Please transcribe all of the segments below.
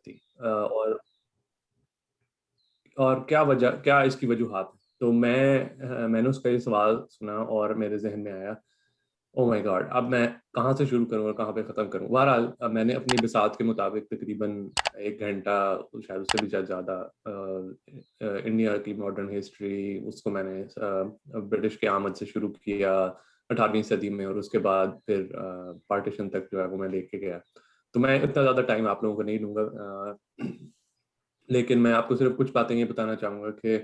تھی اور کیا اس کی وجوہات ہیں. تو میں نے اس کا یہ سوال سنا اور میرے ذہن میں آیا او مائی گاڈ اب میں کہاں سے شروع کروں اور کہاں پہ ختم کروں. بہرحال میں نے اپنی بساط کے مطابق تقریباً 1 گھنٹہ شاید اس سے بھی زیادہ انڈیا کی ماڈرن ہسٹری اس کو میں نے برٹش کی آمد سے شروع کیا 18ویں صدی میں اور اس کے بعد پھر پارٹیشن تک جو ہے وہ میں لے کے گیا. تو میں اتنا زیادہ ٹائم آپ لوگوں کو نہیں دوں گا لیکن میں آپ کو صرف کچھ باتیں یہ بتانا چاہوں گا کہ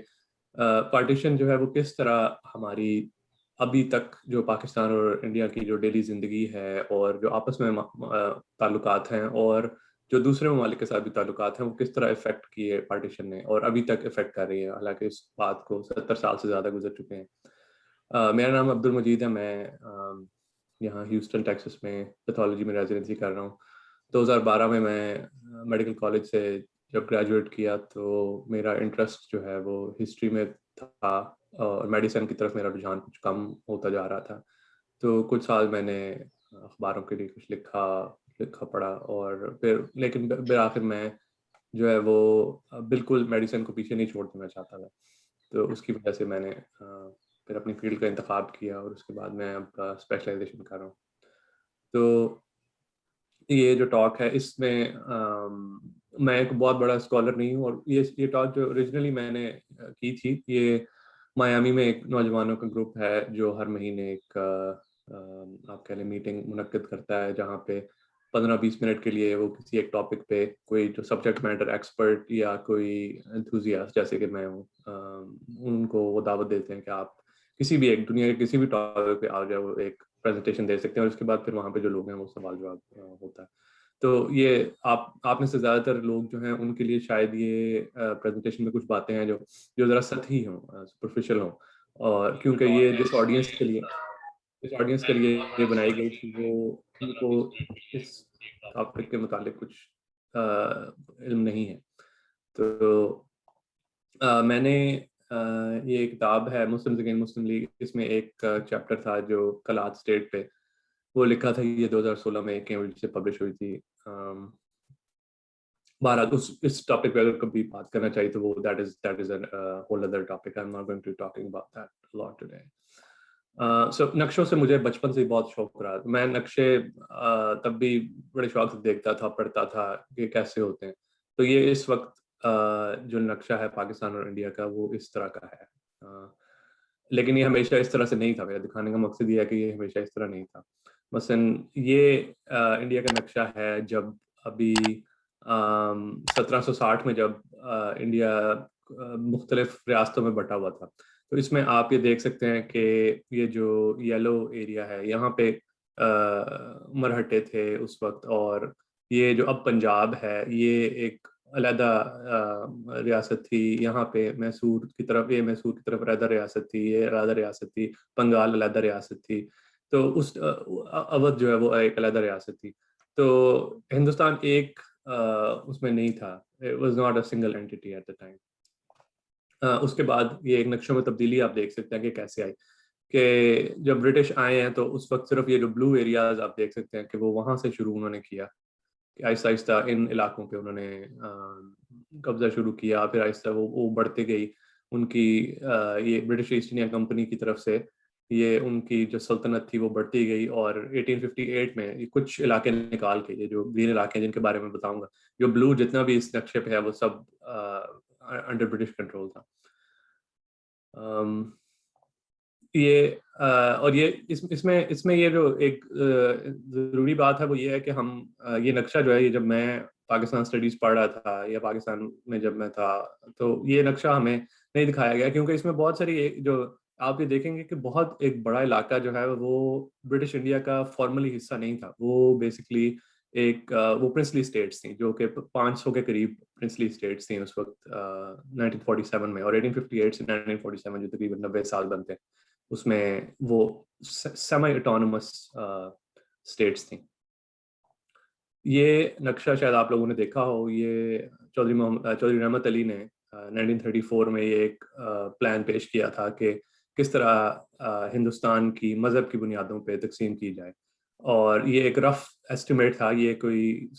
پارٹیشن جو ہے وہ کس طرح ہماری ابھی تک جو پاکستان اور انڈیا کی جو ڈیلی زندگی ہے اور جو آپس میں تعلقات ہیں اور جو دوسرے ممالک کے ساتھ بھی تعلقات ہیں وہ کس طرح افیکٹ کیے پارٹیشن نے اور ابھی تک افیکٹ کر رہی ہے حالانکہ اس بات کو 70 سال سے زیادہ گزر چکے ہیں. میرا نام عبد المجید ہے. میں یہاں ہیوسٹن ٹیکسس میں پیتھولوجی میں ریزیڈنسی کر رہا ہوں. 2012 میں میڈیکل کالج سے جب گریجویٹ کیا تو میرا انٹرسٹ جو ہے وہ ہسٹری میں تھا اور میڈیسن کی طرف میرا رجحان کچھ کم ہوتا جا رہا تھا. تو کچھ سال میں نے اخباروں کے لیے کچھ لکھا پڑھا اور پھر لیکن بالآخر میں جو ہے وہ بالکل میڈیسن کو پیچھے نہیں چھوڑ دینا چاہتا تھا. تو اس کی وجہ سے میں نے پھر اپنی فیلڈ کا انتخاب کیا اور اس کے بعد میں اب اسپیشلائزیشن کر رہا ہوں. تو یہ جو ٹاک ہے اس میں میں ایک بہت بڑا اسکالر نہیں ہوں اور یہ ٹاک جو اوریجنلی میں نے کی تھی یہ میامی میں ایک نوجوانوں کا گروپ ہے جو ہر مہینے ایک آپ کہہ لیں میٹنگ منعقد کرتا ہے جہاں پہ 15-20 منٹ کے لیے وہ کسی ایک ٹاپک پہ کوئی جو سبجیکٹ میٹر ایکسپرٹ یا کوئی انتھوزیاسٹ جیسے کہ میں ہوں ان کو وہ دعوت دیتے ہیں کہ آپ کسی بھی ایک دنیا کے کسی بھی ٹاپک پہ آ جائے وہ ایک پریزنٹیشن دے سکتے ہیں اور اس کے بعد پھر وہاں پہ جو لوگ ہیں وہ سوال جواب ہوتا ہے. تو یہ آپ میں سے زیادہ تر لوگ جو ہیں ان کے لیے شاید یہ پریزنٹیشن میں کچھ باتیں ہیں جو ذرا سطحی ہوں سپرفیشل ہوں اور کیونکہ یہ جس آڈینس کے لیے یہ بنائی گئی تھی وہ ان کو اس ٹاپک کے متعلق کچھ علم نہیں ہے. تو میں نے یہ کتاب ہے مسلمز اگینسٹ مسلم لیگ اس میں ایک چیپٹر تھا جو کلات اسٹیٹ پہ وہ لکھا تھا. یہ 2016 میں کیمبرج سے پبلش ہوئی تھی. بہرحال اس ٹاپک پہ اگر کبھی بات کرنا چاہیے تو وہ that is a whole other topic. I'm not going to be talking about that a lot today. So نقشوں سے مجھے بچپن سے ہی بہت شوق رہا. میں نقشے تب بھی بڑے شوق سے دیکھتا تھا پڑھتا تھا کہ کیسے ہوتے ہیں. تو یہ اس وقت جو نقشہ ہے پاکستان اور انڈیا کا وہ اس طرح کا ہے لیکن یہ ہمیشہ اس طرح سے نہیں تھا. میرا دکھانے کا مقصد یہ ہے کہ یہ ہمیشہ اس طرح نہیں تھا. مثلاً یہ انڈیا کا نقشہ ہے جب ابھی 1760 میں جب انڈیا مختلف ریاستوں میں بٹا ہوا تھا. تو اس میں آپ یہ دیکھ سکتے ہیں کہ یہ جو یلو ایریا ہے یہاں پہ مرہٹے تھے اس وقت اور یہ جو اب پنجاب ہے یہ ایک علیحدہ ریاست تھی. یہاں پہ میسور کی طرف علیحدہ ریاست تھی. یہ علیحدہ ریاست تھی. بنگال علیحدہ ریاست تھی. تو اس اودھ جو ہے وہ ایک علیحدہ ریاست تھی. تو ہندوستان ایک اس میں نہیں تھا. It was not a single entity at the time. اس کے بعد یہ ایک نقشوں میں تبدیلی آپ دیکھ سکتے ہیں کہ کیسے آئی کہ جب برٹش آئے ہیں تو اس وقت صرف یہ جو بلو ایریاز آپ دیکھ سکتے ہیں کہ وہ وہاں سے شروع انہوں نے کیا کہ آہستہ آہستہ ان علاقوں پہ انہوں نے قبضہ شروع کیا. پھر آہستہ وہ بڑھتے گئی. ان کی یہ برٹش ایسٹ انڈیا کمپنی کی طرف سے یہ ان کی جو سلطنت تھی وہ بڑھتی گئی اور 1858 میں یہ کچھ علاقے نکال کے یہ جو گرین علاقے ہیں جن کے بارے میں بتاؤں گا جو بلو جتنا بھی اس نقشے پہ ہے وہ سب انڈر برٹش کنٹرول تھا. یہ اور یہ اس میں یہ جو ایک ضروری بات ہے وہ یہ ہے کہ ہم یہ نقشہ جو ہے یہ جب میں پاکستان اسٹڈیز پڑھ رہا تھا یا پاکستان میں جب میں تھا تو یہ نقشہ ہمیں نہیں دکھایا گیا کیونکہ اس میں بہت ساری جو آپ یہ دیکھیں گے کہ بہت ایک بڑا علاقہ جو ہے وہ برٹش انڈیا کا فارملی حصہ نہیں تھا. وہ بیسکلی ایک وہ پرنسلی اسٹیٹس تھیں جو کہ 500 کے قریب پرنسلی اسٹیٹس تھیں اس وقت 1947 میں اور 1858 سے 1947 جو تقریباً 90 سال بنتے ہیں اس میں وہ سیمی اٹانومس اسٹیٹس تھیں. یہ نقشہ شاید آپ لوگوں نے دیکھا ہو. یہ چودھری رحمت علی نے 1934 میں یہ ایک پلان پیش کیا تھا کہ کس طرح ہندوستان کی مذہب کی بنیادوں پہ تقسیم کی جائے اور یہ ایک رف ایسٹیمیٹ تھا. یہ کوئی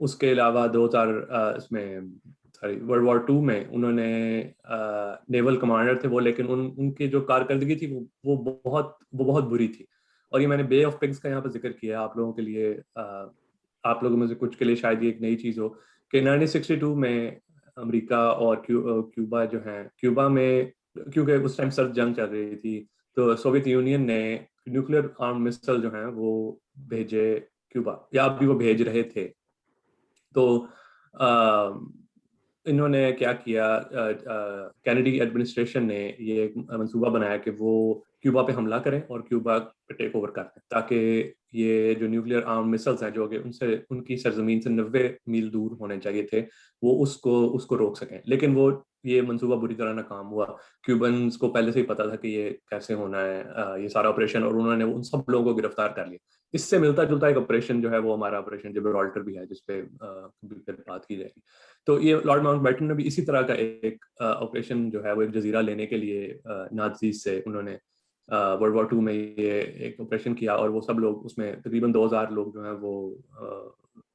اس کے علاوہ 2000 اس میں ورلڈ وار 2 میں انہوں نے نیول کمانڈر تھے وہ، لیکن ان کی جو کارکردگی تھی وہ بہت بری تھی. اور یہ میں نے بے آف پگس کا یہاں پہ ذکر کیا آپ لوگوں کے لیے، آپ لوگوں میں سے کچھ کے لیے شاید یہ ایک نئی چیز ہو کہ 1962 میں امریکہ اور کیوبا جو ہیں، کیوبا میں کیونکہ اس ٹائم سرد جنگ چل رہی تھی تو سوویت یونین نے نیوکلیر آرم مسل جو ہیں وہ بھیجے کیوبا، یا اب بھی وہ بھیج رہے تھے. تو انہوں نے کیا کیا، کینیڈی ایڈمنسٹریشن نے یہ ایک منصوبہ بنایا کہ وہ کیوبا پہ حملہ کریں اور کیوبا پہ ٹیک اوور کریں، تاکہ یہ جو نیوکلیر آرم مسلز ہیں جو کہ ان کی سرزمین سے 90 میل دور ہونے چاہیے تھے، وہ اس کو روک سکیں. لیکن وہ یہ منصوبہ بری طرح ناکام ہوا. کیوبنز کو پہلے سے ہی پتا تھا کہ یہ کیسے ہونا ہے یہ سارا آپریشن، اور انہوں نے ان سب لوگوں کو گرفتار کر لیا. اس سے ملتا جلتا ایک آپریشن جو ہے وہ ہمارا آپریشن جبرالٹر بھی ہے، جس پہ بات کی جائے گی. تو یہ لارڈ ماؤنٹ بیٹن نے بھی اسی طرح کا ایک آپریشن جو ہے وہ ایک جزیرہ لینے کے لیے نازیز سے انہوں نے ورلڈ وار 2 میں یہ ایک آپریشن کیا، اور وہ سب لوگ اس میں تقریباً 2000 لوگ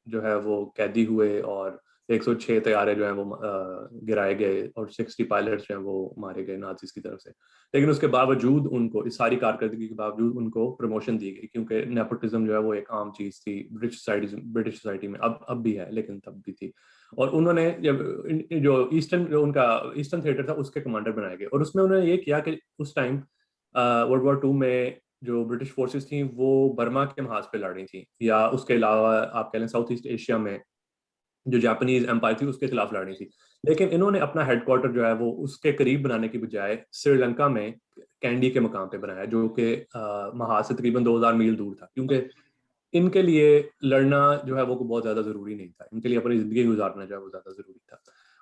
جو ہے وہ قیدی ہوئے، اور 106 طیارے جو ہیں وہ گرائے گئے، اور 60 پائلٹس جو ہیں وہ مارے گئے نازیز کی طرف سے. لیکن اس کے باوجود ان کو، اس ساری کارکردگی کے باوجود ان کو پروموشن دی گئی، کیونکہ نیپوٹزم جو ہے وہ ایک عام چیز تھی برٹش سوسائٹی میں، اب بھی ہے لیکن تب بھی تھی. اور انہوں نے جو ان کا ایسٹرن تھیٹر تھا اس کے کمانڈر بنائے گئے، اور اس میں انہوں نے یہ کیا کہ اس ٹائم ورلڈ وار 2 میں جو برٹش فورسز تھیں وہ برما کے محاذ پہ لڑ رہی تھیں، یا اس کے علاوہ آپ کہہ لیں ساؤتھ ایسٹ ایشیا میں جو جاپانیز امپائر تھی اس کے خلاف لڑ رہی تھی. لیکن انہوں نے اپنا ہیڈ کوارٹر جو ہے وہ اس کے قریب بنانے کی بجائے سری لنکا میں کینڈی کے مقام پہ بنایا، جو کہ محاذ سے تقریباً 2000 میل دور تھا، کیونکہ ان کے لیے لڑنا جو ہے وہ بہت زیادہ ضروری نہیں تھا، ان کے لیے اپنی زندگی گزارنا جو ہے وہ زیادہ ضروری تھا.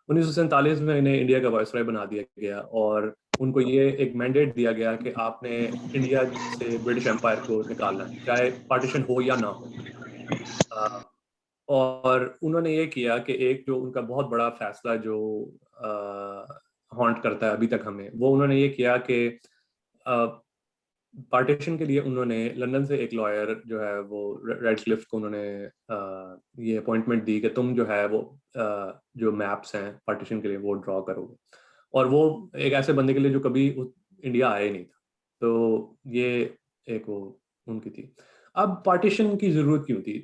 1947 میں انہیں انڈیا کا وائسرائے بنا دیا گیا، اور ان کو یہ ایک مینڈیٹ دیا گیا کہ آپ نے انڈیا سے برٹش امپائر کو نکالنا ہے، چاہے پارٹیشن ہو یا نہ ہو. اور انہوں نے یہ کیا کہ ایک جو ان کا بہت بڑا فیصلہ جو ہانٹ کرتا ہے ابھی تک ہمیں، وہ انہوں نے یہ کیا کہ پارٹیشن کے لیے انہوں نے لندن سے ایک لائر جو ہے وہ ریڈ کلف کو انہوں نے یہ اپوائنٹمنٹ دی کہ تم جو ہے وہ جو میپس ہیں پارٹیشن کے لیے وہ ڈرا کرو گے، اور وہ ایک ایسے بندے کے لیے جو کبھی انڈیا آیا ہی نہیں تھا. تو یہ ایک وہ ان کی تھی. اب پارٹیشن کی ضرورت کیوں تھی؟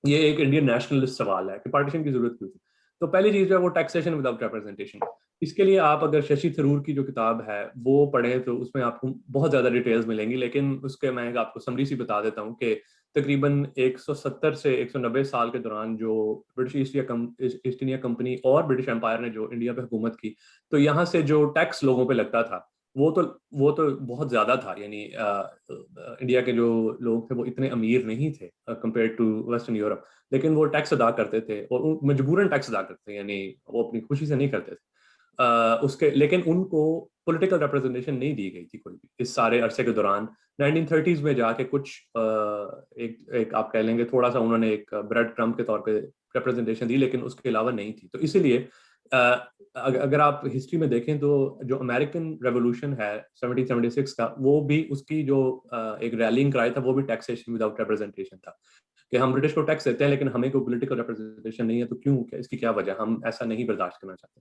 یہ ایک انڈین نیشنلسٹ سوال ہے کہ پارٹیشن کی ضرورت کیوں تھی. تو پہلی چیز جو ہے وہ ٹیکسیشن وداؤٹ ریپرزنٹیشن. اس کے لیے آپ اگر ششی تھرور کی جو کتاب ہے وہ پڑھیں تو اس میں آپ کو بہت زیادہ ڈیٹیلز ملیں گی، لیکن اس کے میں آپ کو سمری سی بتا دیتا ہوں کہ تقریباً 170 سے 190 سال کے دوران جو برٹش ایسٹ انڈیا کمپنی اور برٹش امپائر نے جو انڈیا پہ حکومت کی، تو یہاں سے جو ٹیکس لوگوں پہ لگتا تھا وہ تو بہت زیادہ تھا. یعنی انڈیا کے جو لوگ تھے وہ اتنے امیر نہیں تھے کمپیئر ٹو ویسٹرن یورپ، لیکن وہ ٹیکس ادا کرتے تھے، اور مجبوراً ٹیکس ادا کرتے تھے، یعنی وہ اپنی خوشی سے نہیں کرتے تھے اس کے. لیکن ان کو پولیٹیکل ریپرزنٹیشن نہیں دی گئی تھی کوئی بھی اس سارے عرصے کے دوران. 1930s میں جا کے کچھ ایک آپ کہہ لیں گے تھوڑا سا انہوں نے ایک بریڈ کرمب کے طور پہ ریپرزنٹیشن دی، لیکن اس کے علاوہ نہیں تھی. تو اسی لیے اگر آپ ہسٹری میں دیکھیں تو جو امریکن ریولوشن ہے 1776 کا، وہ بھی اس کی جو ایک ریلنگ کرائے تھا وہ بھی ٹیکسیشن وداؤٹ ریپرزنٹیشن تھا، کہ ہم برٹش کو ٹیکس دیتے ہیں لیکن ہمیں کوئی پولیٹیکل ریپرزنٹیشن نہیں ہے. تو کیوں، اس کی کیا وجہ، ہم ایسا نہیں برداشت کرنا چاہتے.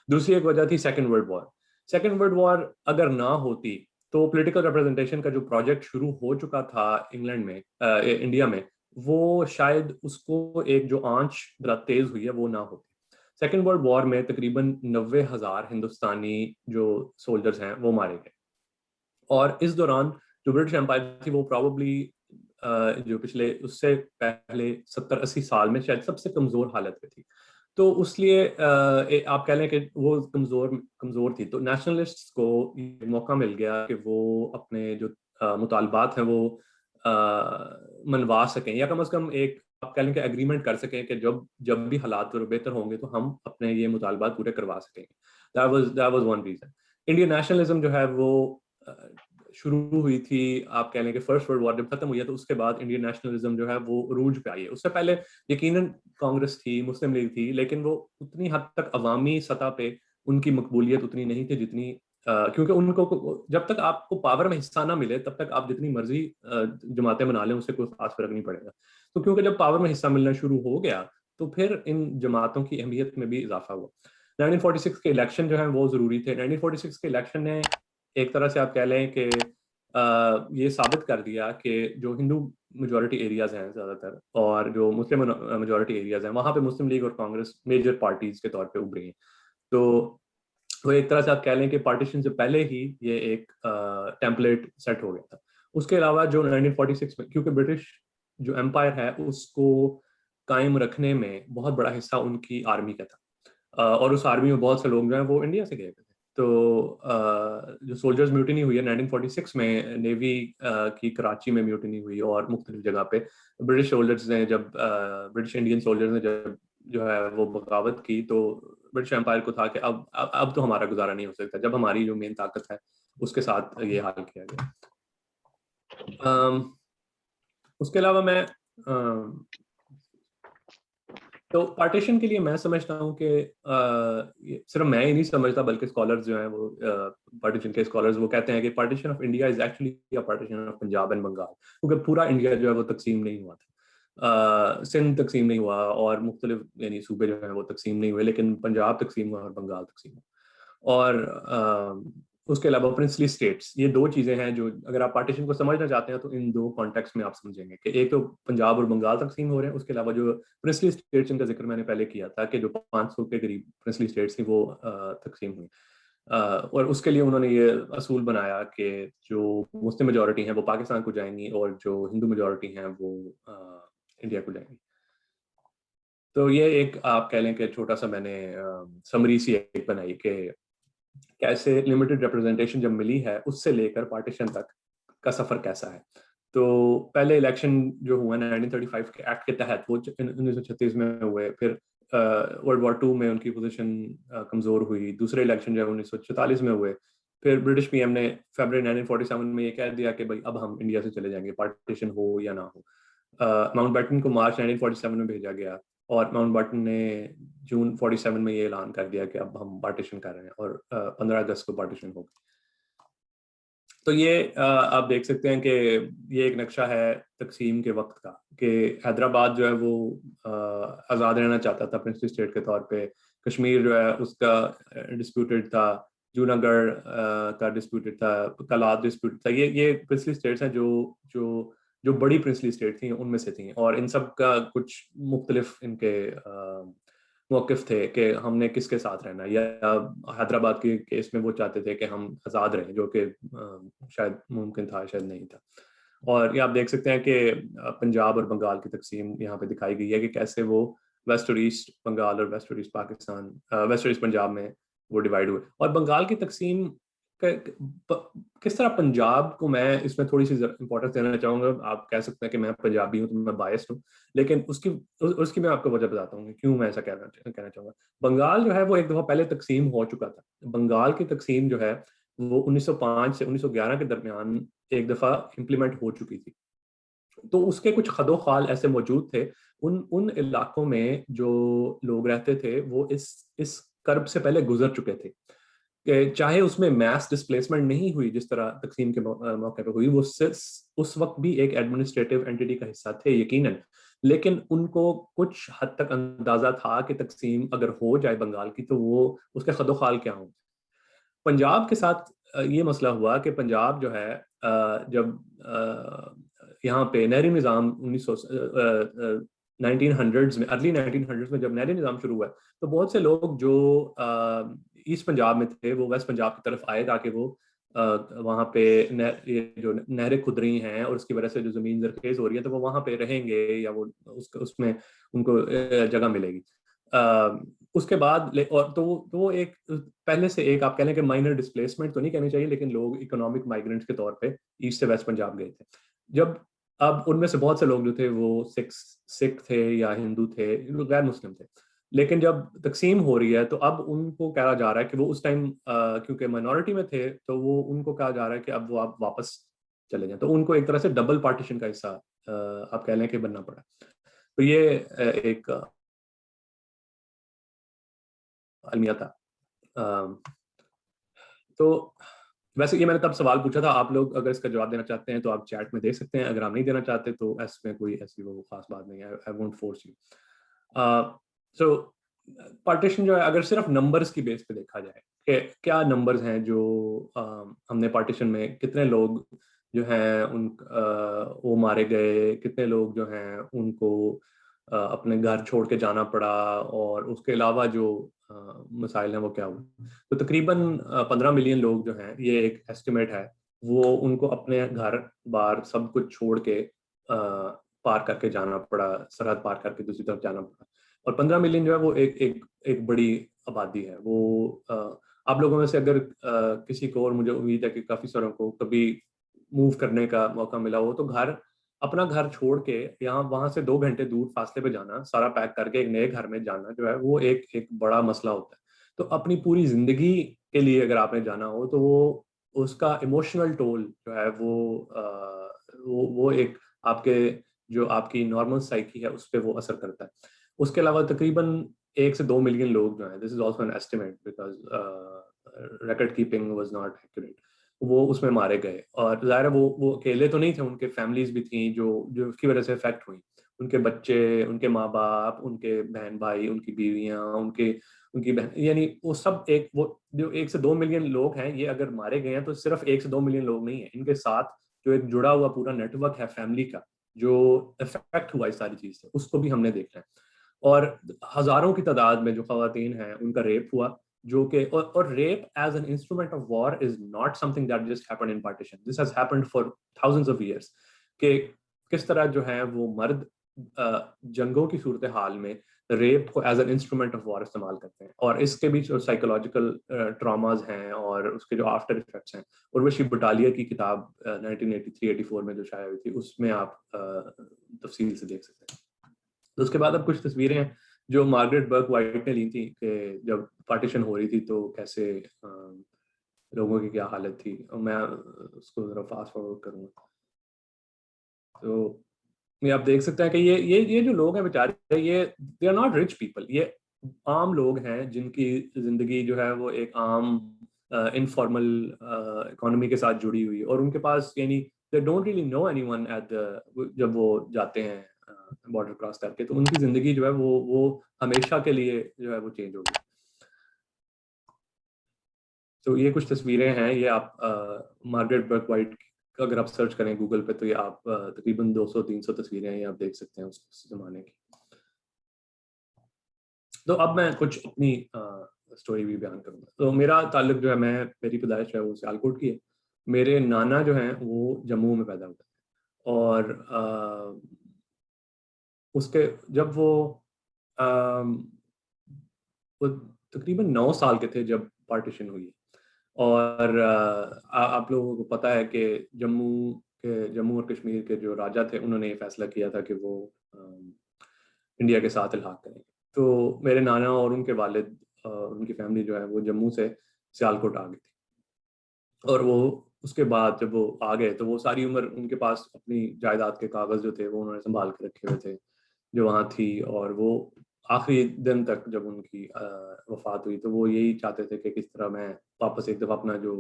دوسری ایک وجہ تھی second world war. Second world war اگر نہ ہوتی تو پولیٹیکل ریپرزنٹیشن کا جو پروجیکٹ شروع ہو چکا تھا انگلینڈ میں انڈیا میں، وہ شاید اس کو ایک جو آنچ تیز ہوئی ہے وہ نہ ہوتی. سیکنڈ ورلڈ وار میں تقریباً 90,000 ہندوستانی جو سولجرز ہیں وہ مارے گئے، اور اس دوران جو برٹش امپائر تھی وہ پراببلی جو پچھلے اس سے پہلے 70-80 سال میں شاید سب سے کمزور حالت میں تھی. تو اس لیے آپ کہہ لیں کہ وہ کمزور تھی. تو نیشنلسٹ کو یہ موقع مل گیا کہ وہ اپنے جو مطالبات ہیں وہ منوا سکیں، یا کم از کم ایک آپ کہہ لیں کہ اگریمنٹ کر سکیں کہ جب بھی حالات بہتر ہوں گے تو ہم اپنے یہ مطالبات پورے کروا سکیں گے. That was one reason. Indian nationalism جو ہے وہ شروع ہوئی تھی، آپ کہہ لیں کہ فرسٹ ورلڈ وار جب ختم ہوئی ہے تو اس کے بعد انڈین نیشنلزم جو ہے وہ عروج پہ آئی ہے. اس سے پہلے یقیناً کانگریس تھی، مسلم لیگ تھی، لیکن وہ اتنی حد تک عوامی سطح پہ ان کی مقبولیت اتنی نہیں تھی جتنی کیونکہ ان کو جب تک آپ کو پاور میں حصہ نہ ملے تب تک آپ جتنی مرضی جماعتیں بنا لیں اس سے کوئی خاص فرق نہیں پڑے گا. تو کیونکہ جب پاور میں حصہ ملنا شروع ہو گیا تو پھر ان جماعتوں کی اہمیت میں بھی اضافہ ہوا. 1946 کے الیکشن جو ہیں وہ ضروری تھے. 1946 کے الیکشن نے ایک طرح سے آپ کہہ لیں کہ یہ ثابت کر دیا کہ جو ہندو میجورٹی ایریاز ہیں زیادہ تر اور جو مسلم میجورٹی ایریاز ہیں وہاں پہ مسلم لیگ اور کانگریس میجر پارٹیز کے طور پہ ابھری ہیں. تو وہ ایک طرح سے آپ کہہ لیں کہ پارٹیشن سے پہلے ہی یہ ایک ٹیمپلیٹ سیٹ ہو گیا تھا. اس کے علاوہ جو 1946 میں کیونکہ برٹش جو امپائر ہے اس کو قائم رکھنے میں بہت بڑا حصہ ان کی آرمی کا تھا اور اس آرمی میں بہت سے لوگ جو ہیں وہ انڈیا سے گئے تھے. تو جو سولجرز میوٹنی ہوئی ہے 1946 میں نیوی کی کراچی میں میوٹنی ہوئی اور مختلف جگہ پہ برٹش سولجرز نے جب برٹش انڈین سولجرز نے جب جو ہے وہ بغاوت کی تو برٹش امپائر کو تھا کہ اب تو ہمارا گزارا نہیں ہو سکتا جب ہماری جو مین طاقت ہے اس کے ساتھ یہ حال کیا گیا. اس کے علاوہ میں تو پارٹیشن کے لیے میں سمجھتا ہوں کہ صرف میں ہی نہیں سمجھتا بلکہ اسکالرز جو ہیں وہ پارٹیشن کے اسکالرز وہ کہتے ہیں کہ partition of India is actually partition of Punjab and Bengal کیونکہ پورا انڈیا جو ہے وہ تقسیم نہیں ہوا تھا. سندھ تقسیم نہیں ہوا اور مختلف یعنی صوبے جو ہیں وہ تقسیم نہیں ہوئے لیکن پنجاب تقسیم ہوا اور بنگال تقسیم ہوا. اور اس کے علاوہ پرنسلی اسٹیٹس یہ دو چیزیں ہیں جو اگر آپ پارٹیشن کو سمجھنا چاہتے ہیں تو ان دو کانٹیکس میں آپ سمجھیں گے کہ ایک تو پنجاب اور بنگال تقسیم ہو رہے ہیں. اس کے علاوہ جو پرنسلی اسٹیٹس ان کا ذکر میں نے پہلے کیا تھا کہ جو 500 کے قریب پرنسلی اسٹیٹس تھیں وہ تقسیم ہوئی اور اس کے لیے انہوں نے یہ اصول بنایا کہ جو مسلم میجورٹی ہیں وہ پاکستان کو جائیں گی اور جو ہندو میجورٹی ہیں وہ انڈیا کو جائیں گی. تو یہ ایک آپ کہہ لیں کہ چھوٹا سا میں نے سمری سی ایک بنائی کہ کیسے لمیٹڈ ریپرزنٹیشن جب ملی ہے اس سے لے کر پارٹیشن تک کا سفر کیسا ہے. تو پہلے الیکشن جو ہوا 1935 کے ایکٹ کے تحت وہ 1936 میں ہوئے. پھر ورلڈ وار 2 میں ان کی پوزیشن کمزور ہوئی. دوسرے الیکشن جو 1946 میں ہوئے. پھر برٹش پی ایم نے فیبرری 1947 میں یہ کہہ دیا کہ بھائی اب ہم انڈیا سے چلے جائیں گے پارٹیشن ہو یا نہ ہو. ماؤنٹ بیٹن کو مارچ 1947 میں بھیجا گیا اور ماؤنٹ بیٹن نے جون 47 میں یہ اعلان کر دیا کہ اب ہم پارٹیشن کر رہے ہیں اور 15 اگست کو پارٹیشن ہوگی. تو یہ آپ دیکھ سکتے ہیں کہ یہ ایک نقشہ ہے تقسیم کے وقت کا کہ حیدرآباد جو ہے وہ آزاد رہنا چاہتا تھا پرنسلی اسٹیٹ کے طور پہ. کشمیر جو ہے اس کا ڈسپیوٹڈ تھا. جوناگڑھ کا ڈسپیوٹڈ تھا. کلات ڈسپیوٹڈ تھا. یہ پرنسلی اسٹیٹس ہیں جو بڑی پرنسلی اسٹیٹ تھیں ان میں سے تھیں اور ان سب کا کچھ مختلف ان کے موقف تھے کہ ہم نے کس کے ساتھ رہنا. یا حیدرآباد کے کیس میں وہ چاہتے تھے کہ ہم آزاد رہیں جو کہ شاید ممکن تھا شاید نہیں تھا. اور یہ آپ دیکھ سکتے ہیں کہ پنجاب اور بنگال کی تقسیم یہاں پہ دکھائی گئی ہے کہ کیسے وہ ویسٹ اور ایسٹ بنگال اور ویسٹ اور ایسٹ پاکستان ویسٹ اور ایسٹ پنجاب میں وہ ڈیوائڈ ہوئے. اور بنگال کی تقسیم کس طرح پنجاب کو میں اس میں تھوڑی سی امپورٹنس دینا چاہوں گا. آپ کہہ سکتے ہیں کہ میں پنجابی ہوں تو میں بائسڈ ہوں لیکن اس کی میں آپ کو وجہ بتاتا ہوں کہ کیوں میں ایسا کہنا چاہوں گا. بنگال جو ہے وہ ایک دفعہ پہلے تقسیم ہو چکا تھا. بنگال کی تقسیم جو ہے وہ 1905 سے 1911 کے درمیان ایک دفعہ امپلیمنٹ ہو چکی تھی. تو اس کے کچھ خد و خال ایسے موجود تھے ان علاقوں میں جو لوگ رہتے تھے وہ اس کرب سے پہلے گزر چکے تھے کہ چاہے اس میں میس ڈسپلیسمنٹ نہیں ہوئی جس طرح تقسیم کے موقع پہ ہوئی. وہ اس وقت بھی ایک ایڈمنسٹریٹو اینٹی کا حصہ تھے یقیناً لیکن ان کو کچھ حد تک اندازہ تھا کہ تقسیم اگر ہو جائے بنگال کی تو وہ اس کے خد و خال کیا ہوں. پنجاب کے ساتھ یہ مسئلہ ہوا کہ پنجاب جو ہے جب یہاں پہ نہری نظام 1900 میں ارلی 1900 میں جب نہری نظام شروع ہوا تو بہت سے لوگ جو ایسٹ پنجاب میں تھے وہ ویسٹ پنجاب کی طرف آئے تاکہ وہ وہاں پہ جو نہریں کھد رہی ہیں اور اس کی وجہ سے جو زمین زرخیز ہو رہی ہے تو وہ وہاں پہ رہیں گے یا وہ اس میں ان کو جگہ ملے گی. اس کے بعد اور تو ایک پہلے سے ایک آپ کہہ لیں کہ مائنر ڈسپلیسمنٹ تو نہیں کہنی چاہیے لیکن لوگ اکنامک مائیگرنٹس کے طور پہ ایسٹ سے ویسٹ پنجاب گئے تھے. جب اب ان میں سے بہت سے لوگ جو تھے وہ سکھ تھے یا ہندو تھے غیر مسلم تھے لیکن جب تقسیم ہو رہی ہے تو اب ان کو کہا جا رہا ہے کہ وہ اس ٹائم کیونکہ مائنورٹی میں تھے تو وہ ان کو کہا جا رہا ہے کہ اب وہ آپ واپس چلے جائیں. تو ان کو ایک طرح سے ڈبل پارٹیشن کا حصہ آپ کہہ لیں کہ بننا پڑا. تو یہ ایک المیہ تھا. تو ویسے یہ میں نے تب سوال پوچھا تھا, آپ لوگ اگر اس کا جواب دینا چاہتے ہیں تو آپ چیٹ میں دے سکتے ہیں, اگر آپ نہیں دینا چاہتے تو اس میں کوئی ایسی وہ خاص بات نہیں ہے, I won't force you. So partition جو ہے اگر صرف نمبرز کی بیس پہ دیکھا جائے کہ کیا نمبرز ہیں جو ہم نے پارٹیشن میں, کتنے لوگ جو ہیں ان وہ مارے گئے, کتنے لوگ جو ہیں ان کو اپنے گھر چھوڑ کے جانا پڑا, اور اس کے علاوہ جو مسائل ہیں وہ کیا ہوئے, تو تقریباً 15 ملین لوگ جو ہیں, یہ ایک ایسٹیمیٹ ہے, وہ ان کو اپنے گھر بار سب کچھ چھوڑ کے پار کر کے جانا پڑا, سرحد پار کر کے دوسری طرف جانا پڑا. اور 15 ملین جو ہے وہ ایک بڑی آبادی ہے. وہ آپ لوگوں میں سے اگر کسی کو, اور مجھے امید ہے کہ کافی ساروں کو کبھی موو کرنے کا موقع ملا ہو, تو اپنا گھر چھوڑ کے وہاں سے 2 گھنٹے دور فاصلے پہ جانا, سارا پیک کر کے ایک نئے گھر میں جانا جو ہے وہ ایک بڑا مسئلہ ہوتا ہے. تو اپنی پوری زندگی کے لیے اگر آپ نے جانا ہو تو وہ اس کا ایموشنل ٹول جو ہے وہ ایک آپ کے جو آپ کی نارمل سائیکی ہے اس پہ وہ اثر کرتا ہے. اس کے علاوہ تقریباً 1 سے 2 ملین لوگ جو ہیں, this is also an estimate because record keeping was not accurate, وہ اس میں مارے گئے. اور ظاہر ہے وہ اکیلے تو نہیں تھے, ان کے فیملیز بھی تھیں جو اس کی وجہ سے افیکٹ ہوئیں, ان کے بچے, ان کے ماں باپ, ان کے بہن بھائی, ان کی بیویاں, ان کی بہن, یعنی وہ سب وہ جو 1 سے 2 ملین لوگ ہیں, یہ اگر مارے گئے ہیں تو صرف 1 سے 2 ملین لوگ نہیں ہیں, ان کے ساتھ جو ایک جڑا ہوا پورا نیٹ ورک ہے فیملی کا جو افیکٹ ہوا اس ساری چیز سے, اس کو بھی ہم نے دیکھنا ہے. اور ہزاروں کی تعداد میں جو خواتین ہیں ان کا ریپ ہوا, جو کہ اور rape as an instrument of war is not something that just happened in partition, this has happened for thousands of years. کہ کس طرح جو ہے وہ مرد جنگوں کی صورتحال میں ریپ کو as an instrument of war استعمال کرتے ہیں, اور اس کے بھی جو سائیکولوجیکل ٹراماز ہیں اور اس کے جو آفٹر افیکٹس ہیں. اروشی بٹالیا کی کتاب 1983-84 میں جو شائع ہوئی تھی, اس میں آپ تفصیل سے دیکھ سکتے ہیں. تو اس کے بعد اب کچھ تصویریں ہیں جو مارگریٹ برک وائٹ نے لی تھیں کہ جب پارٹیشن ہو رہی تھی تو کیسے لوگوں کی کیا حالت تھی. میں اس کو ذرا فاسٹ فارورڈ کروں گا. تو یہ آپ دیکھ سکتے ہیں کہ یہ جو لوگ ہیں بیچارے, یہ they are not rich people, یہ عام لوگ ہیں جن کی زندگی جو ہے وہ ایک عام انفارمل اکانومی کے ساتھ جڑی ہوئی, اور ان کے پاس یعنی they don't really know anyone جب وہ جاتے ہیں بارڈر کراس کر کے, تو ان کی زندگی جو ہے وہ ہمیشہ کے لیے جو ہے وہ چینج ہوگی. تو یہ کچھ تصویریں ہیں, یہ آپ مارگریٹ برک وائٹ اگر آپ سرچ کریں گوگل پہ تو یہ آپ تقریباً 200-300 تصویریں ہیں, آپ دیکھ سکتے ہیں اس زمانے کی. تو اب میں کچھ اپنی اسٹوری بھی بیان کروں گا. تو میرا تعلق جو ہے, میری پیدائش ہے وہ سیالکوٹ کی ہے. میرے نانا جو ہیں وہ جموں میں پیدا ہوئے, اور اس کے جب وہ تقریباً 9 سال کے تھے جب پارٹیشن ہوئی. اور آپ لوگوں کو پتہ ہے کہ جموں اور کشمیر کے جو راجا تھے انہوں نے یہ فیصلہ کیا تھا کہ وہ انڈیا کے ساتھ الحاق کریں. تو میرے نانا اور ان کے والد اور ان کی فیملی جو ہے وہ جموں سے سیالکوٹ آ گئی تھی. اور وہ اس کے بعد جب وہ آ گئے تو وہ ساری عمر ان کے پاس اپنی جائیداد کے کاغذ جو تھے وہ انہوں نے سنبھال کے رکھے ہوئے تھے جو وہاں تھی. اور وہ آخری دن تک جب ان کی وفات ہوئی تو وہ یہی چاہتے تھے کہ کس طرح میں واپس ایک دفعہ اپنا جو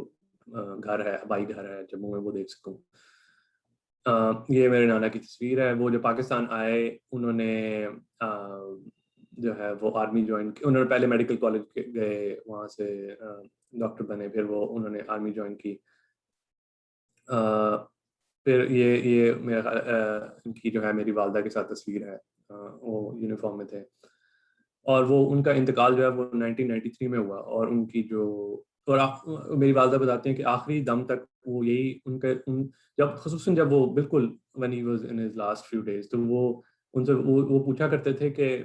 گھر ہے, آبائی گھر ہے جموں میں, وہ دیکھ سکوں. یہ میرے نانا کی تصویر ہے. وہ جو پاکستان آئے انہوں نے جو ہے وہ آرمی جوائن کی, انہوں نے پہلے میڈیکل کالج گئے, وہاں سے ڈاکٹر بنے, پھر وہ انہوں نے آرمی جوائن کی. پھر یہ میرا ان کی جو ہے میری والدہ کے ساتھ تصویر ہے, وہ یونیفارم میں تھے. اور وہ ان کا انتقال جو ہے وہ 1993 میں ہوا. اور ان کی میری والدہ بتاتے ہیں کہ آخری دم تک وہ یہی جب خصوصاً جب وہ بالکل when he was in his last few days, تو وہ ان سے وہ پوچھا کرتے تھے کہ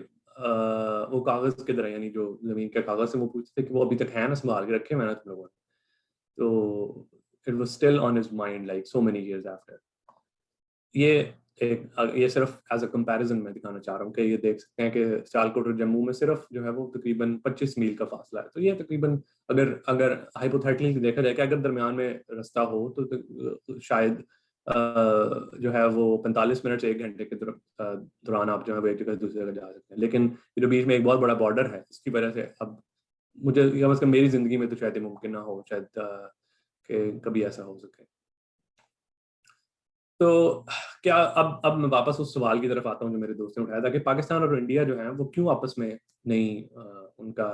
وہ کاغذ کدھر ہے, یعنی جو زمین کے کاغذ سے وہ پوچھتے تھے کہ وہ ابھی تک ہے نا, سنبھال کے رکھے میں نے تم لوگوں نے. تو it was still on his mind like so many years after. یہ صرف ایز اے کمپیریزن میں دکھانا چاہ رہا ہوں کہ یہ دیکھ سکتے ہیں کہ سیالکوٹ اور جموں میں صرف جو ہے وہ تقریباً 25 میل کا فاصلہ ہے. تو یہ تقریباً اگر ہائپوتھیٹیکلی دیکھا جائے کہ اگر درمیان میں رستہ ہو تو شاید جو ہے وہ 45 منٹ سے 1 گھنٹے کے دوران آپ جو ہے وہ ایک جگہ سے دوسری جگہ جا سکتے ہیں. لیکن جو بیچ میں ایک بہت بڑا بارڈر ہے, اس کی وجہ سے اب مجھے کم از کم میری زندگی میں تو شاید ممکن نہ ہو شاید کہ کبھی ایسا ہو سکے. تو کیا اب میں واپس اس سوال کی طرف آتا ہوں جو میرے دوست نے اٹھایا تھا کہ پاکستان اور انڈیا جو ہیں وہ کیوں آپس میں نہیں ان کا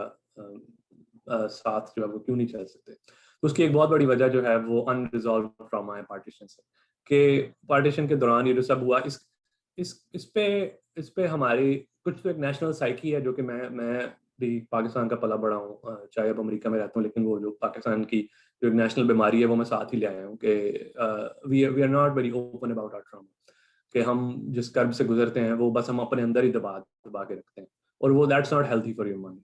ساتھ جو ہے وہ کیوں نہیں چل سکتے. تو اس کی ایک بہت بڑی وجہ جو ہے وہ انریزالوڈ ٹراما ہے پارٹیشن سے, کہ پارٹیشن کے دوران یہ جو سب ہوا اس پہ ہماری کچھ تو ایک نیشنل سائیکی ہے جو کہ میں بھی پاکستان کا پلا بڑا ہوں, چاہے اب امریکہ میں رہتا ہوں, لیکن وہ جو پاکستان کی جو ایک نیشنل بیماری ہے وہ میں ساتھ ہی لے آیا ہوں کہ we are not very open about our trauma, کہ ہم جس کرب سے گزرتے ہیں وہ بس ہم اپنے اندر ہی دبا کے رکھتے ہیں, اور وہ that's not healthy for your mind.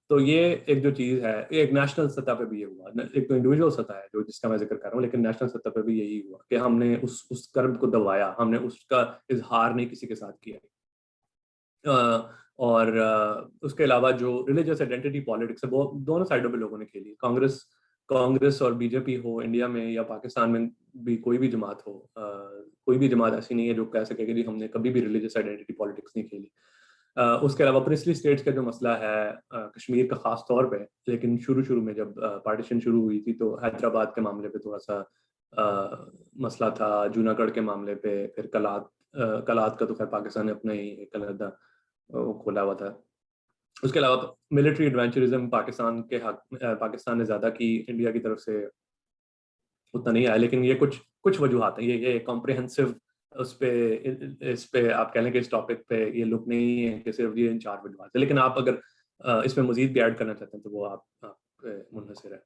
تو یہ ایک جو چیز ہے ایک نیشنل سطح پہ بھی یہ ہوا, ایک تو انڈیویجول سطح ہے جو جس کا میں ذکر کر رہا ہوں, لیکن نیشنل سطح پہ بھی یہی ہوا کہ ہم نے اس کرب کو دبایا, ہم نے اس کا اظہار نہیں کسی کے ساتھ کیا. اور اس کے علاوہ جو ریلیجس آئیڈینٹی پالیٹکس ہے وہ دونوں سائڈوں پہ لوگوں نے کھیلی. کانگریس اور بی جے پی ہو انڈیا میں یا پاکستان میں بھی, کوئی بھی جماعت ہو, کوئی بھی جماعت ایسی نہیں ہے جو کہہ سکے کہ جی ہم نے کبھی بھی ریلیجس آئیڈینٹی پالیٹکس نہیں کھیلی. اس کے علاوہ پرنسلی اسٹیٹس کا جو مسئلہ ہے کشمیر کا خاص طور پہ, لیکن شروع میں جب پارٹیشن شروع ہوئی تھی تو حیدرآباد کے معاملے پہ تھوڑا سا مسئلہ تھا, جوناگڑھ کے معاملے پہ, پھر کلات کا تو خیر پاکستان نے اپنا ہی ایک علیحدہ کھولا ہوا تھا. اس کے علاوہ ملٹری ایڈونچرزم پاکستان نے زیادہ کی, انڈیا کی طرف سے اتنا نہیں آیا, لیکن یہ کچھ وجوہات ہیں, یہ کمپریہنسو اس پہ آپ کہہ لیں کہ اس ٹاپک پہ یہ لک نہیں ہے کہ صرف یہ ان 4 وجوہات ہیں, لیکن آپ اگر اس میں مزید بھی ایڈ کرنا چاہتے ہیں تو وہ آپ منحصر ہے.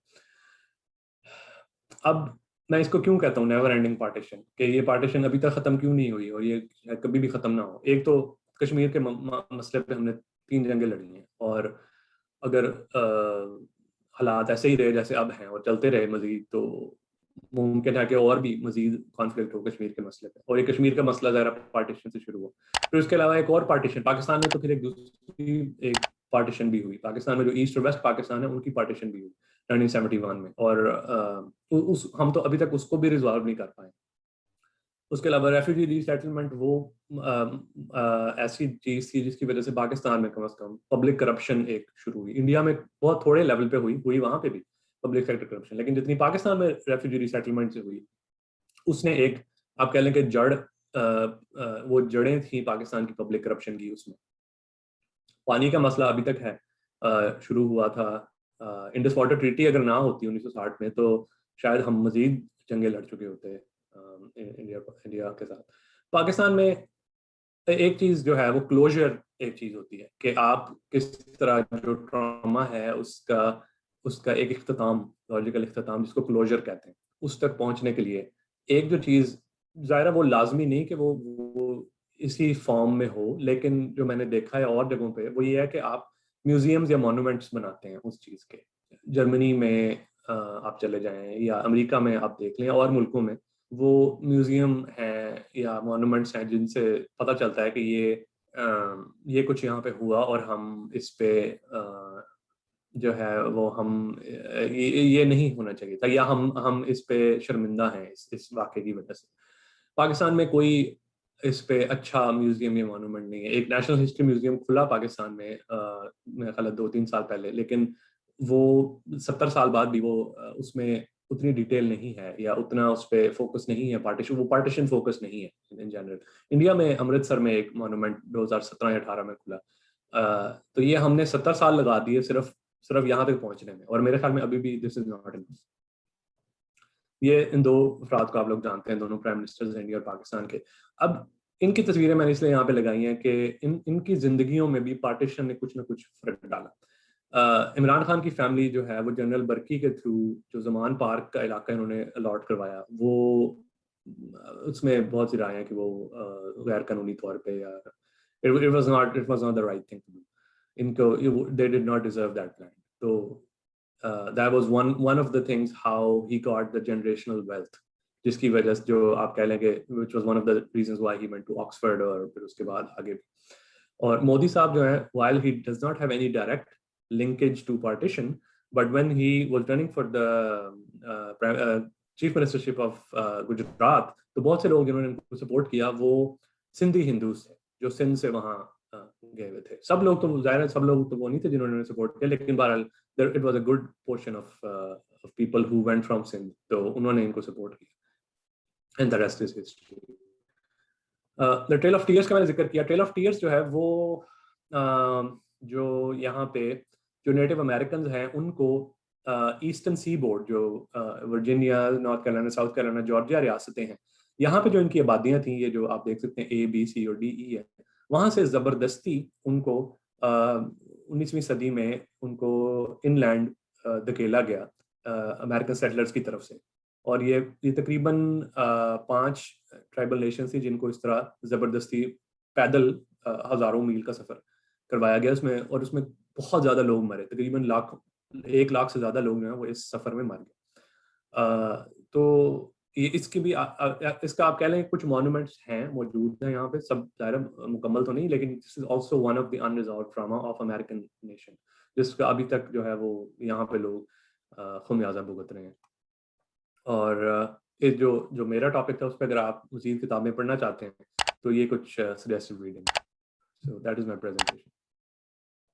اب میں اس کو کیوں کہتا ہوں نیور اینڈنگ پارٹیشن, کہ یہ پارٹیشن ابھی تک ختم کیوں نہیں ہوئی اور یہ کبھی بھی ختم نہ ہو. ایک تو کشمیر کے مسئلے پہ ہم نے 3 جنگیں لڑی ہیں, اور اگر حالات ایسے ہی رہے جیسے اب ہیں اور چلتے رہے مزید تو ممکن ہے کہ اور بھی مزید کانفلکٹ ہو کشمیر کے مسئلے پہ, اور یہ کشمیر کا مسئلہ ظاہر پارٹیشن سے شروع ہو. پھر اس کے علاوہ ایک اور پارٹیشن پاکستان میں, تو پھر ایک دوسری ایک پارٹیشن بھی ہوئی پاکستان میں, جو ایسٹ اور ویسٹ پاکستان ہے ان کی پارٹیشن بھی ہوئی 1971 میں, اور ہم تو ابھی تک اس کو بھی ریزالو نہیں کر پائے. اس کے علاوہ ریفیوجی ری سیٹلمنٹ وہ ایسی چیز تھی جس کی وجہ سے پاکستان میں کم از کم پبلک کرپشن ایک شروع ہوئی. انڈیا میں بہت تھوڑے لیول پہ ہوئی وہاں پہ بھی پبلک سیکٹر کرپشن, لیکن جتنی پاکستان میں ریفیوجی ری سیٹلمنٹ سے ہوئی اس نے ایک آپ کہہ لیں کہ وہ جڑیں تھیں پاکستان کی پبلک کرپشن کی. اس میں پانی کا مسئلہ ابھی تک ہے, شروع ہوا تھا انڈس واٹر ٹریٹی اگر نہ ہوتی 1960 میں تو شاید ہم مزید جنگیں لڑ چکے ہوتے انڈیا کے ساتھ. پاکستان میں ایک چیز جو ہے وہ کلوجر ایک چیز ہوتی ہے کہ آپ کس طرح جو ٹراما ہے اس کا ایک اختتام, لاجیکل اختتام جس کو کلوجر کہتے ہیں, اس تک پہنچنے کے لیے ایک جو چیز ظاہر وہ لازمی نہیں کہ وہ اسی فارم میں ہو, لیکن جو میں نے دیکھا ہے اور جگہوں پہ وہ یہ ہے کہ آپ میوزیمز یا مونومنٹس بناتے ہیں اس چیز کے. جرمنی میں آپ چلے جائیں یا امریکہ میں آپ دیکھ لیں, اور ملکوں میں وہ میوزیم ہیں یا مونومنٹس ہیں جن سے پتہ چلتا ہے کہ یہ کچھ یہاں پہ ہوا اور ہم اس پہ جو ہے وہ یہ نہیں ہونا چاہیے تھا, یا ہم اس پہ شرمندہ ہیں اس واقعے کی وجہ سے. پاکستان میں کوئی اس پہ اچھا میوزیم یا مونومنٹ نہیں ہے. ایک نیشنل ہسٹری میوزیم کھلا پاکستان میں میرے خیال 2-3 سال پہلے, لیکن وہ 70 سال بعد بھی وہ اس میں اتنی ڈیٹیل نہیں ہے یا اتنا اس پہ فوکس نہیں ہے. پارٹیشن فوکس نہیں ہے ان جنرل. انڈیا میں امرتسر میں ایک مونومنٹ 2017 یا 18 میں کھلا, تو یہ ہم نے 70 سال لگا دیے صرف یہاں تک پہنچنے میں, اور میرے خیال میں ابھی بھی دس از ناٹ انف. یہ ان 2 افراد کو آپ لوگ جانتے ہیں, دونوں پرائم منسٹرز انڈیا اور پاکستان کے. اب ان کی تصویریں میں نے اس لیے یہاں پہ لگائی ہیں کہ ان کی زندگیوں میں بھی پارٹیشن نے کچھ نہ کچھ فرق ڈالا. عمران خان کی فیملی جو ہے وہ جنرل برکی کے تھرو جو زمان پارک کا علاقہ انہوں نے الاٹ کروایا, وہ اس میں بہت سی رائے ہیں کہ وہ غیر قانونی طور پہ یا it was not the right thing to do. ان کو they did not deserve that land. تو that was one of the things how he got the generational wealth, جس کی وجہ سے جو آپ کہہ لیں کہ which was one of the reasons why he went to Oxford اور پھر اس کے بعد آگے بھی. اور مودی صاحب جو ہیں while he does not have any direct linkage to partition, but when he was running for the chief ministership of Gujarat تو بہت سے لوگ جنہوں نے ان کو سپورٹ کیا وہ سندھی ہندوز تھے جو سندھ سے وہاں گئے ہوئے تھے. سب لوگ تو ظاہر ہے سب لوگ تو وہ نہیں تھے جنہوں نے سپورٹ کیا, لیکن بہرحال it was a good portion of people who went from Sindh, تو انہوں نے ان کو سپورٹ کیا. And the rest is history. The trail of tears کا میں نے ذکر کیا. ٹریل آف ٹیئرس جو ہے وہ جو یہاں پہ جو نیٹو امریکنز ہیں ان کو ایسٹرن سی بورڈ جو Virginia, north Carolina, south Carolina, Georgia ریاستیں ہیں, یہاں پہ جو ان کی آبادیاں تھیں, یہ جو آپ دیکھ سکتے ہیں A, B, C اور D, E ہے, وہاں سے زبردستی ان کو 19ویں صدی میں ان کو ان لینڈ دھکیلا گیا امریکن سیٹلرز کی طرف سے. اور یہ تقریباً 5 ٹرائبل نیشنز تھی جن کو اس طرح زبردستی پیدل ہزاروں میل کا سفر کروایا گیا اس میں, اور اس میں بہت زیادہ لوگ مرے, تقریباً 1 لاکھ سے زیادہ لوگ جو ہیں وہ اس سفر میں مر گئے. تو اس کی بھی اس کا آپ کہہ لیں کچھ مانومنٹس ہیں موجود ہیں یہاں پہ, سب ظاہر مکمل تو نہیں, لیکن this is also one of the unresolved trauma of American nation, جس کا ابھی تک جو ہے وہ یہاں پہ لوگ خمیازہ بھگت رہے ہیں. اور جو میرا ٹاپک تھا اس پہ اگر آپ مزید کتابیں پڑھنا چاہتے ہیں تو یہ کچھ suggested reading. So that is my presentation.